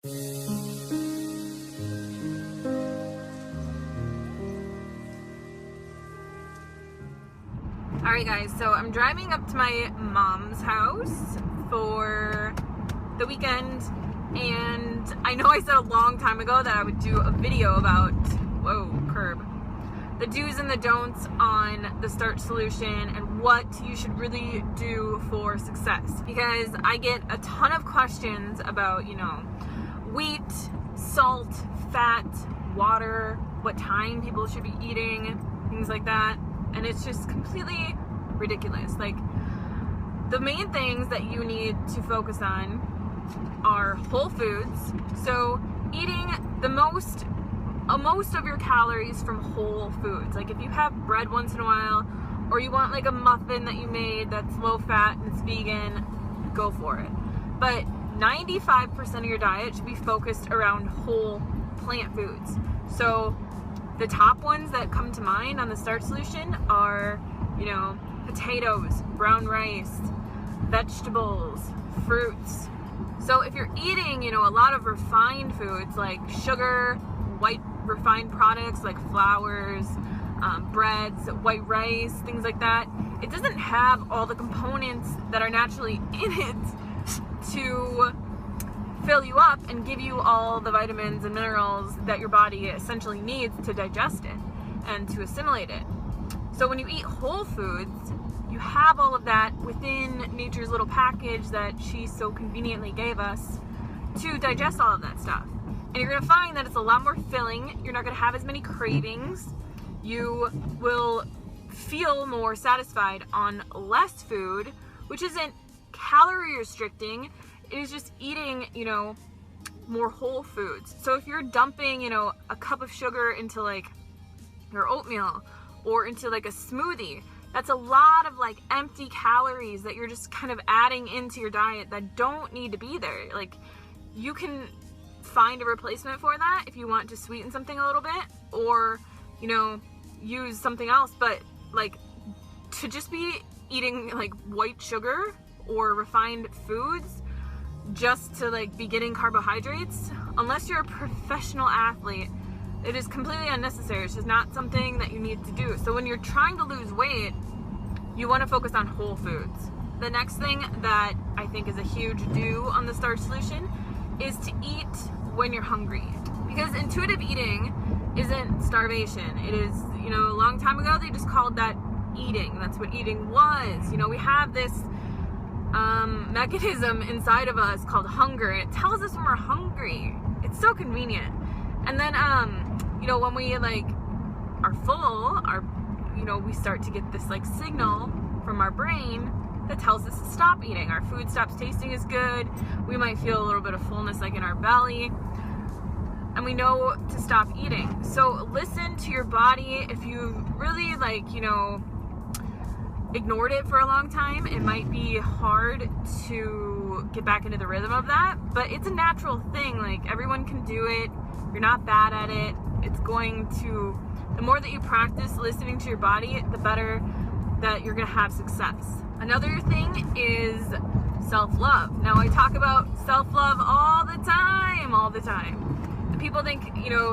Alright guys, so I'm driving up to my mom's house for the weekend, and I know I said a long time ago that I would do a video about, Carb, the do's and the don'ts on the Starch solution and what you should really do for success, because I get a ton of questions about, wheat, salt, fat, water, what time people should be eating, things like that. And it's just completely ridiculous. Like, the main things that you need to focus on are whole foods. So eating the most of your calories from whole foods. Like, if you have bread once in a while, or you want like a muffin that you made that's low fat and it's vegan, go for it. But 95% of your diet should be focused around whole plant foods. So the top ones that come to mind on the Starch solution are, potatoes, brown rice, vegetables, fruits. So if you're eating, a lot of refined foods like sugar, white refined products like flours, breads, white rice, things like that, it doesn't have all the components that are naturally in it to fill you up and give you all the vitamins and minerals that your body essentially needs to digest it and to assimilate it. So when you eat whole foods, you have all of that within nature's little package that she so conveniently gave us to digest all of that stuff. And you're going to find that it's a lot more filling. You're not going to have as many cravings. You will feel more satisfied on less food, which isn't calorie restricting. It is just eating, more whole foods. So if you're dumping, a cup of sugar into like your oatmeal or into like a smoothie, that's a lot of like empty calories that you're just kind of adding into your diet that don't need to be there. Like, you can find a replacement for that if you want to sweeten something a little bit, or, use something else. But like, to just be eating like white sugar or refined foods just to like be getting carbohydrates, unless you're a professional athlete, it is completely unnecessary. It's just not something that you need to do. So when you're trying to lose weight, you want to focus on whole foods. The next thing that I think is a huge do on the Starch solution is to eat when you're hungry, because intuitive eating isn't starvation. It is, a long time ago they just called that eating. That's what eating was. We have this mechanism inside of us called hunger, and it tells us when we're hungry. It's so convenient. And then when we like are full, we start to get this like signal from our brain that tells us to stop eating. Our food stops tasting as good. We might feel a little bit of fullness like in our belly, and we know to stop eating. So listen to your body. If you really ignored it for a long time, it might be hard to get back into the rhythm of that, but it's a natural thing. Like, everyone can do it. You're not bad at it. The more that you practice listening to your body, the better that you're going to have success. Another thing is self-love. Now, I talk about self-love all the time. And people think,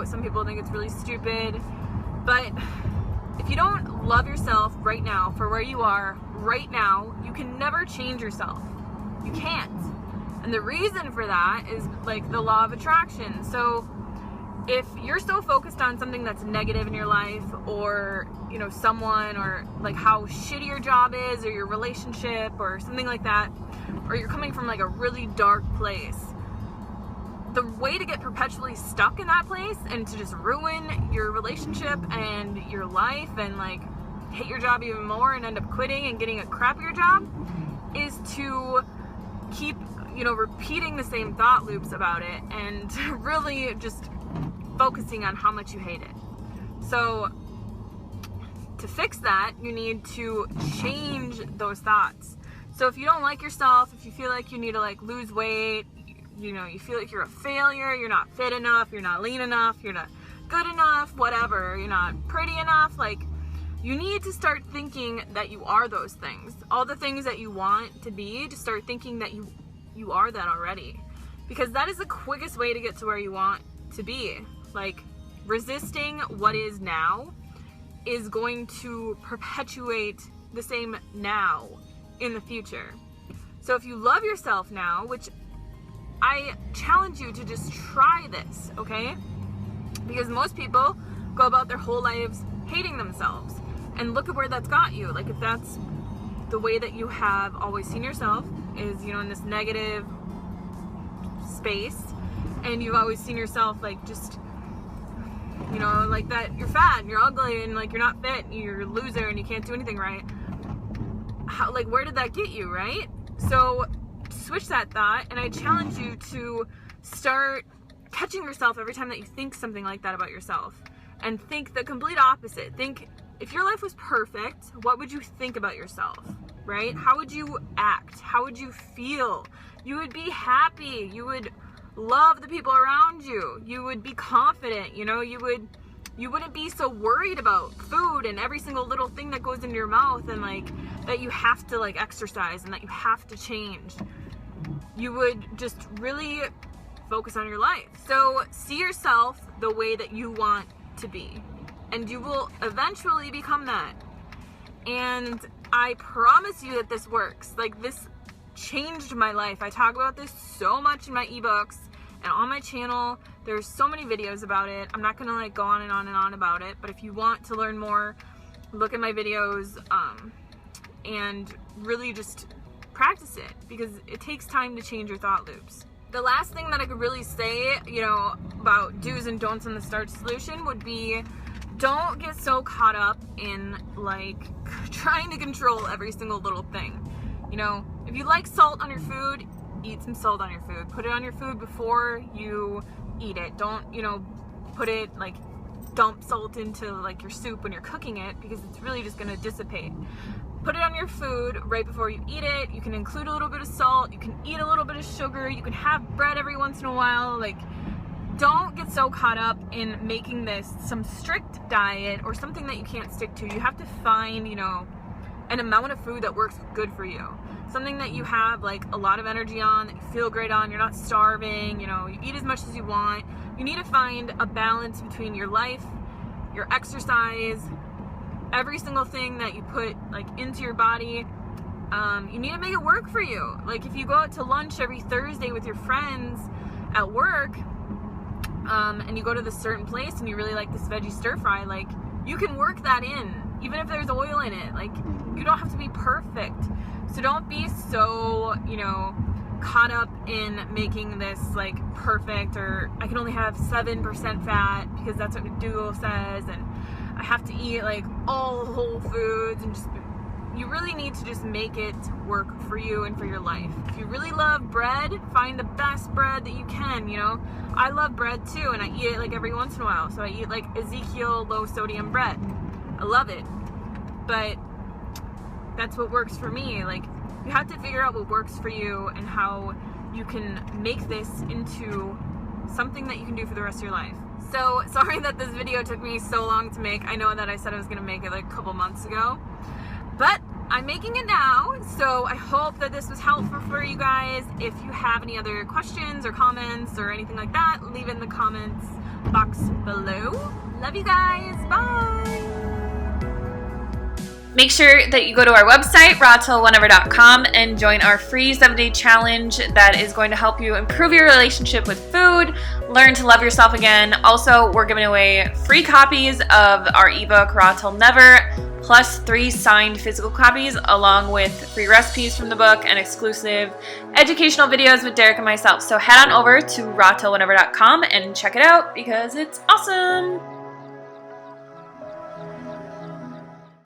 some people think it's really stupid, but if you don't love yourself right now for where you are right now, you can never change yourself. You can't. And the reason for that is like the law of attraction. So if you're so focused on something that's negative in your life, or someone, or like how shitty your job is, or your relationship, or something like that, or you're coming from like a really dark place, the way to get perpetually stuck in that place and to just ruin your relationship and your life and like hate your job even more and end up quitting and getting a crappier job is to keep repeating the same thought loops about it and really just focusing on how much you hate it. So to fix that, you need to change those thoughts. So if you don't like yourself, if you feel like you need to like lose weight, you feel like you're a failure, you're not fit enough, you're not lean enough, you're not good enough, whatever, you're not pretty enough, like, you need to start thinking that you are those things. All the things that you want to be, just start thinking that you are that already. because that is the quickest way to get to where you want to be. Like, resisting what is now is going to perpetuate the same now in the future. So if you love yourself now, which I challenge you to just try this, okay? Because most people go about their whole lives hating themselves. And look at where that's got you. Like, if that's the way that you have always seen yourself, is, in this negative space, and you've always seen yourself like just, like that you're fat and you're ugly and like you're not fit and you're a loser and you can't do anything right. How, like, where did that get you, right? So switch that thought, and I challenge you to start catching yourself every time that you think something like that about yourself, and think the complete opposite. Think, if your life was perfect, what would you think about yourself, right? How would you act? How would you feel? You would be happy. You would love the people around you. You would be confident, you wouldn't be so worried about food and every single little thing that goes into your mouth, and like that you have to like exercise and that you have to change. You would just really focus on your life. So see yourself the way that you want to be, and you will eventually become that. And I promise you that this works. Like, this changed my life. I talk about this so much in my ebooks and on my channel. There's so many videos about it. I'm not gonna like go on and on and on about it, but if you want to learn more, look at my videos and really just practice it, because it takes time to change your thought loops. The last thing that I could really say, about do's and don'ts in the Starch solution would be, don't get so caught up in like trying to control every single little thing. If you like salt on your food, eat some salt on your food. Put it on your food before you eat it. Don't, put it like, dump salt into like your soup when you're cooking it, because it's really just gonna dissipate. Put it on your food right before you eat it. You can include a little bit of salt. You can eat a little bit of sugar. You can have bread every once in a while. Like, don't get so caught up in making this some strict diet or something that you can't stick to. You have to find, an amount of food that works good for you. Something that you have like a lot of energy on, that you feel great on, you're not starving, you eat as much as you want. You need to find a balance between your life, your exercise, every single thing that you put like into your body. You need to make it work for you. Like, if you go out to lunch every Thursday with your friends at work, and you go to this certain place and you really like this veggie stir fry, like, you can work that in, even if there's oil in it. Like, you don't have to be perfect. So don't be so, caught up in making this like perfect, or I can only have 7% fat because that's what McDougall says, and I have to eat like all whole foods, and just, you really need to just make it work for you and for your life. If you really love bread, find the best bread that you can, I love bread too, and I eat it like every once in a while. So I eat like Ezekiel low sodium bread. I love it. But that's what works for me. Like, you have to figure out what works for you and how you can make this into something that you can do for the rest of your life. So sorry that this video took me so long to make. I know that I said I was gonna make it like a couple months ago, but I'm making it now. So I hope that this was helpful for you guys. If you have any other questions or comments or anything like that, leave it in the comments box below. Love you guys. Bye. Make sure that you go to our website, rawtillwhenever.com, and join our free 7-day challenge that is going to help you improve your relationship with food, learn to love yourself again. Also, we're giving away free copies of our ebook, Raw Till Never, plus 3 signed physical copies, along with free recipes from the book and exclusive educational videos with Derek and myself. So head on over to rawtillwhenever.com and check it out, because it's awesome.